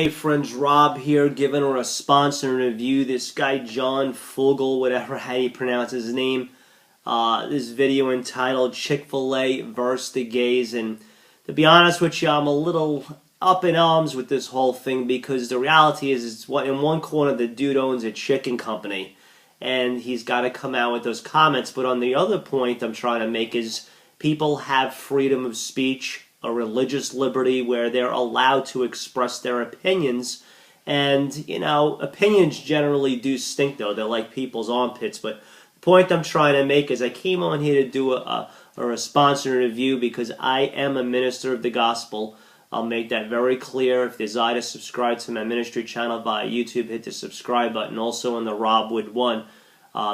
Hey friends, Rob here, giving a response and review. This guy John Fugel, whatever how you pronounce his name, this video entitled "Chick-fil-A versus the gays." And to be honest with you, I'm a little up in arms with this whole thing because the reality is, in one corner the dude owns a chicken company, and he's got to come out with those comments. But on the other point I'm trying to make is people have freedom of speech, a religious liberty where they're allowed to express their opinions. And, you know, opinions generally do stink, though. They're like people's armpits. But the point I'm trying to make is I came on here to do a response and review because I am a minister of the gospel. I'll make that very clear. If you desire to subscribe to my ministry channel via YouTube, hit the subscribe button. Also in the Robb Wood 1,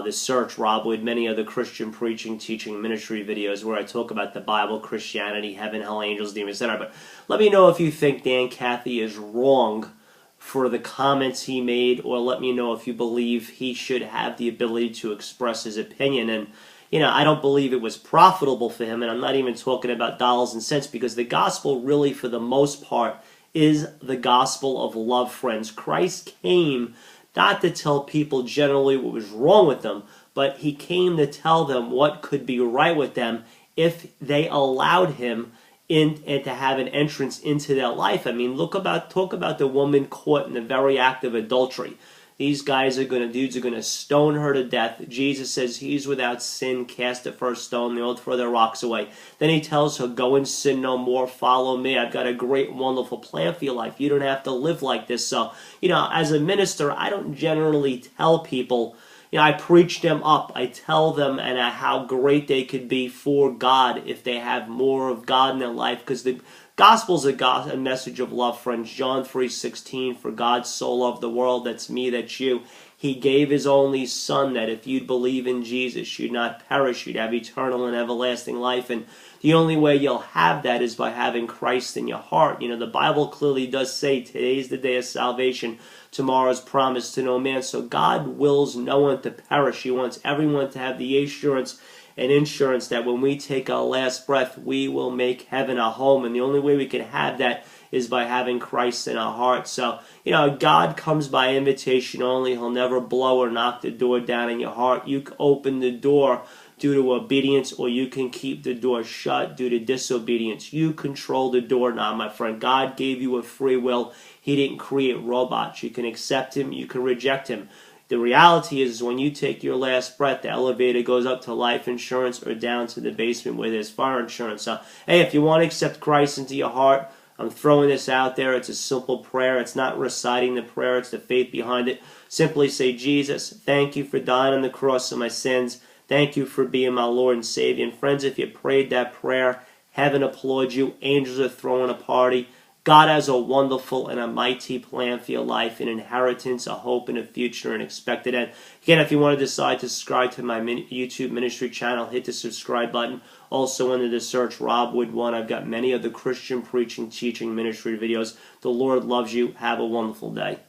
the search Robb Wood, many other Christian preaching, teaching, ministry videos where I talk about the Bible, Christianity, heaven, hell, angels, demons, etc. But let me know if you think Dan Cathy is wrong for the comments he made, or let me know if you believe he should have the ability to express his opinion. And, you know, I don't believe it was profitable for him, and I'm not even talking about dollars and cents, because the gospel really, for the most part, is the gospel of love, friends. Christ came not to tell people generally what was wrong with them, but he came to tell them what could be right with them if they allowed him in and to have an entrance into their life. I mean, talk about the woman caught in the very act of adultery. These dudes are gonna stone her to death. Jesus says he's without sin, cast the first stone, they all throw their rocks away. Then he tells her, go and sin no more, follow me. I've got a great, wonderful plan for your life. You don't have to live like this. So, you know, as a minister, I don't generally tell people, you know, I preach them up. I tell them and how great they could be for God if they have more of God in their life, because the gospel's a message of love, friends. John 3:16, for God so loved the world, that's me, that's you. He gave his only son that if you'd believe in Jesus, you'd not perish, you'd have eternal and everlasting life. And the only way you'll have that is by having Christ in your heart. You know, the Bible clearly does say today's the day of salvation, tomorrow's promised to no man. So God wills no one to perish. He wants everyone to have the assurance and insurance that when we take our last breath, we will make heaven our home. And the only way we can have that is by having Christ in our hearts. So, you know, God comes by invitation only. He'll never blow or knock the door down in your heart. You can open the door due to obedience, or you can keep the door shut due to disobedience. You control the door now, my friend. God gave you a free will. He didn't create robots. You can accept him, you can reject him. The reality is when you take your last breath, the elevator goes up to life insurance or down to the basement where there's fire insurance. So, hey, if you want to accept Christ into your heart, I'm throwing this out there. It's a simple prayer. It's not reciting the prayer. It's the faith behind it. Simply say, Jesus, thank you for dying on the cross of my sins. Thank you for being my Lord and Savior. And friends, if you prayed that prayer, heaven applauds you. Angels are throwing a party. God has a wonderful and a mighty plan for your life, an inheritance, a hope, and a future, and expected end. Again, if you want to decide to subscribe to my YouTube ministry channel, hit the subscribe button. Also, under the search Robb Wood 1, I've got many other Christian preaching, teaching, ministry videos. The Lord loves you. Have a wonderful day.